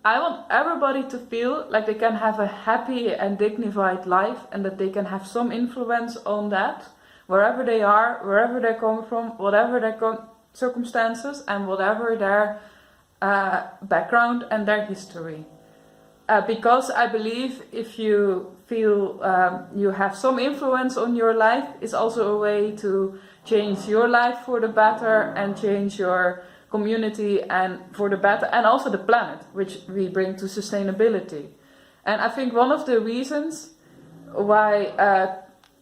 I want everybody to feel like they can have a happy and dignified life, and that they can have some influence on that, wherever they are, wherever they come from, whatever their circumstances, and whatever their background and their history. Because I believe if you feel you have some influence on your life, it's also a way to change your life for the better and change your community and for the better, and also the planet, which we bring to sustainability. And I think one of the reasons why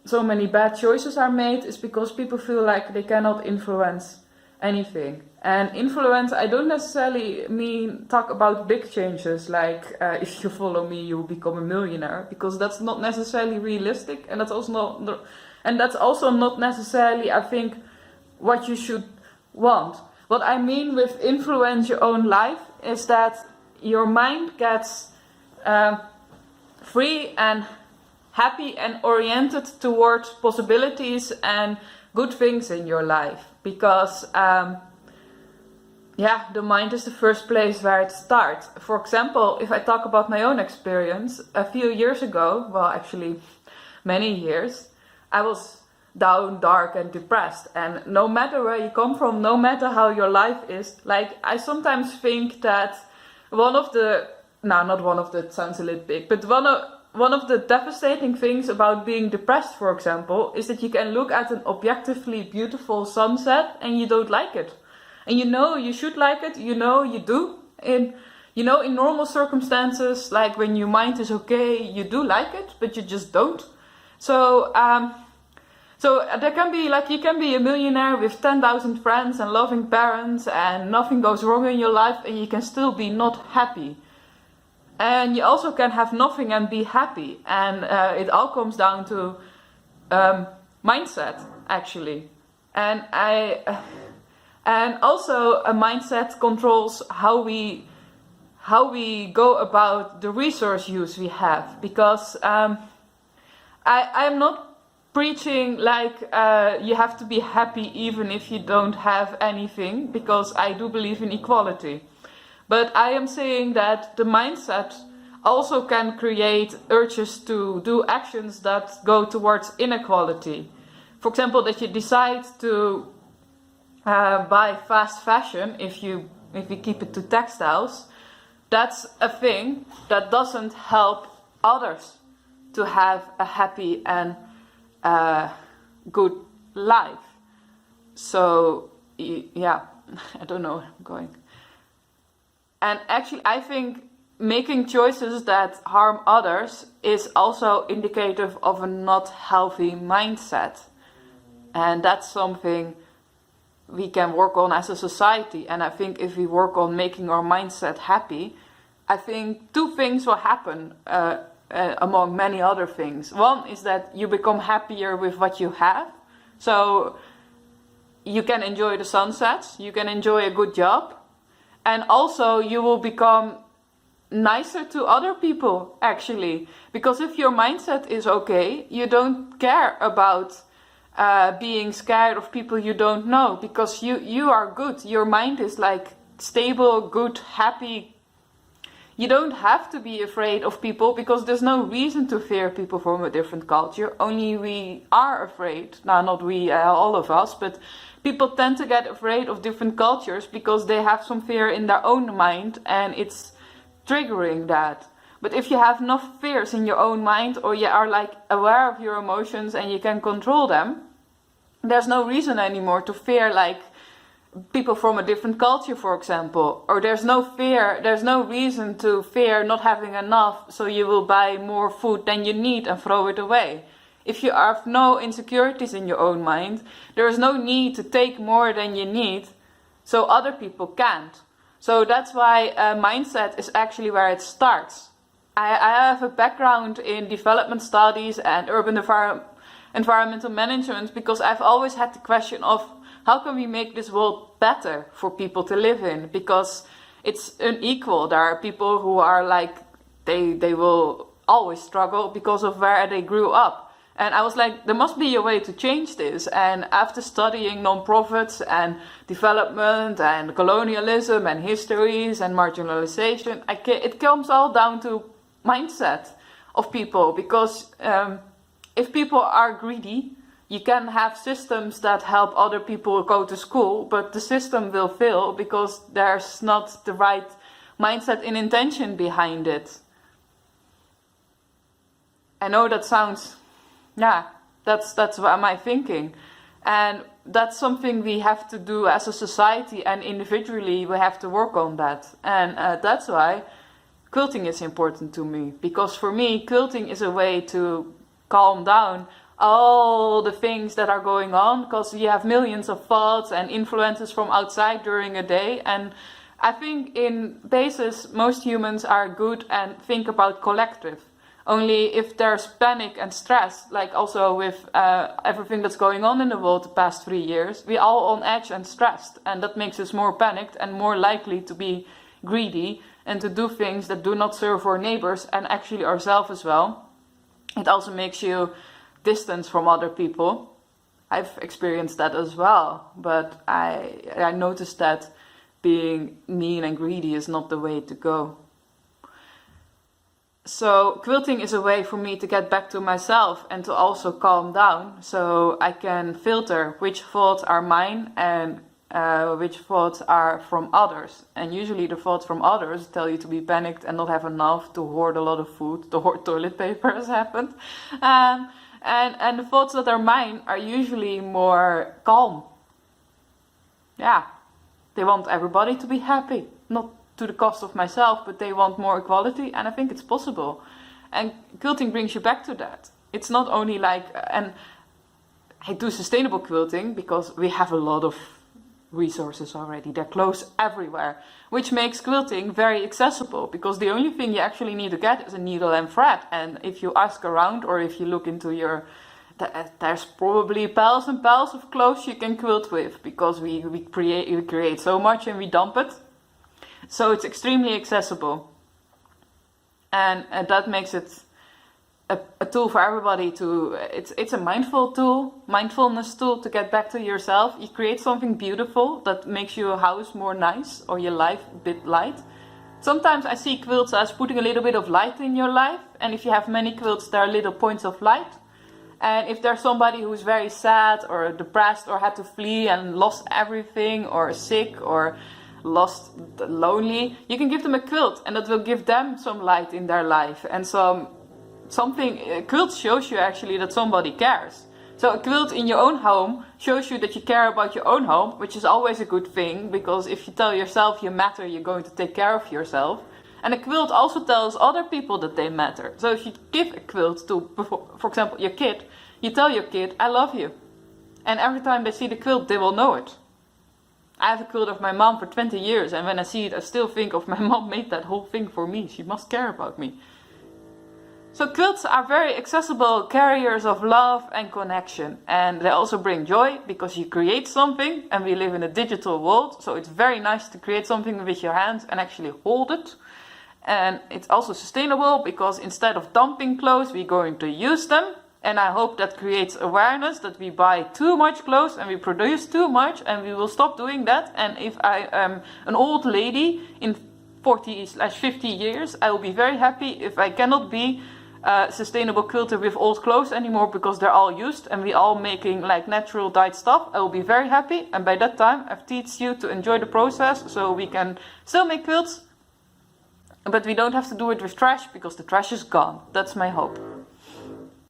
so many bad choices are made is because people feel like they cannot influence anything. And influence, I don't necessarily mean talk about big changes like if you follow me you will become a millionaire, because that's not necessarily realistic, and that's also not necessarily, I think, what you should want. What I mean with influence your own life is that your mind gets free and happy and oriented towards possibilities and good things in your life, because the mind is the first place where it starts. For example, if I talk about my own experience, a few years ago, well actually many years, I was down, dark and depressed, and no matter where you come from, no matter how your life is, like I sometimes think that it sounds a little big, but one of the devastating things about being depressed, for example, is that you can look at an objectively beautiful sunset and you don't like it. And you know you should like it, you know you do. In normal circumstances, like when your mind is okay, you do like it, but you just don't. So there can be, like, you can be a millionaire with 10,000 friends and loving parents and nothing goes wrong in your life, and you can still be not happy. And you also can have nothing and be happy. And it all comes down to mindset, actually. And also a mindset controls how we go about the resource use we have. Because I'm not preaching like you have to be happy even if you don't have anything, because I do believe in equality. But I am saying that the mindset also can create urges to do actions that go towards inequality. For example, that you decide to buy fast fashion, if we keep it to textiles, that's a thing that doesn't help others to have a happy and good life. So yeah, I don't know where I'm going. And actually I think making choices that harm others is also indicative of a not healthy mindset. And that's something we can work on as a society. And I think if we work on making our mindset happy, I think two things will happen among many other things. One is that you become happier with what you have. So you can enjoy the sunsets, you can enjoy a good job, and also you will become nicer to other people, actually. Because if your mindset is okay, you don't care about being scared of people you don't know, because you are good. Your mind is like stable, good, happy. You don't have to be afraid of people, because there's no reason to fear people from a different culture. Only we are afraid. Now, not we, all of us, but people tend to get afraid of different cultures because they have some fear in their own mind, and it's triggering that. But if you have enough fears in your own mind, or you are like aware of your emotions and you can control them, there's no reason anymore to fear like people from a different culture, for example. Or there's no reason to fear not having enough, so you will buy more food than you need and throw it away. If you have no insecurities in your own mind, there is no need to take more than you need, so other people can't. So that's why mindset is actually where it starts. I have a background in development studies and urban environmental management, because I've always had the question of how can we make this world better for people to live in, because it's unequal. There are people who are like, they will always struggle because of where they grew up. And I was like, there must be a way to change this. And after studying non-profits and development and colonialism and histories and marginalization, it comes all down to mindset of people. Because if people are greedy, you can have systems that help other people go to school, but the system will fail because there's not the right mindset and intention behind it. I know that sounds, that's what my thinking. And that's something we have to do as a society, and individually we have to work on that. And that's why quilting is important to me. Because for me, quilting is a way to calm down all the things that are going on, because you have millions of thoughts and influences from outside during a day. And I think in basis, most humans are good and think about collective. Only if there's panic and stress, like also with everything that's going on in the world the past 3 years, we're all on edge and stressed. And that makes us more panicked and more likely to be greedy and to do things that do not serve our neighbors and actually ourselves as well. It also makes you distance from other people. I've experienced that as well, but I noticed that being mean and greedy is not the way to go. So quilting is a way for me to get back to myself and to also calm down, so I can filter which thoughts are mine and which thoughts are from others. And usually the thoughts from others tell you to be panicked and not have enough, to hoard a lot of food, to hoard toilet paper has happened. And the thoughts that are mine are usually more calm. Yeah, they want everybody to be happy, not to the cost of myself, but they want more equality, and I think it's possible. And quilting brings you back to that. It's not only like, and I do sustainable quilting because we have a lot of resources already. They're close everywhere, which makes quilting very accessible, because the only thing you actually need to get is a needle and thread. And if you ask around, or if you look into your, there's probably piles and piles of clothes you can quilt with, because we create so much and we dump it. So it's extremely accessible, and that makes it a tool for everybody to, it's a mindfulness tool to get back to yourself. You create something beautiful that makes your house more nice, or your life a bit light. Sometimes I see quilts as putting a little bit of light in your life, and if you have many quilts, there are little points of light. And if there's somebody who's very sad or depressed or had to flee and lost everything, or sick or lonely, you can give them a quilt, and that will give them some light in their life and something. A quilt shows you actually that somebody cares. So a quilt in your own home shows you that you care about your own home, which is always a good thing, because if you tell yourself you matter, you're going to take care of yourself. And a quilt also tells other people that they matter. So if you give a quilt to, for example, your kid, you tell your kid, I love you. And every time they see the quilt, they will know it. I have a quilt of my mom for 20 years, and when I see it, I still think of my mom made that whole thing for me. She must care about me. So quilts are very accessible carriers of love and connection. And they also bring joy, because you create something, and we live in a digital world. So it's very nice to create something with your hands and actually hold it. And it's also sustainable, because instead of dumping clothes, we're going to use them. And I hope that creates awareness that we buy too much clothes and we produce too much, and we will stop doing that. And if I am an old lady in 40/50 years, I will be very happy if I cannot be a sustainable quilter with old clothes anymore, because they're all used and we all making like natural dyed stuff. I will be very happy, and by that time I've teach you to enjoy the process, so we can still make quilts, but we don't have to do it with trash, because the trash is gone. That's my hope.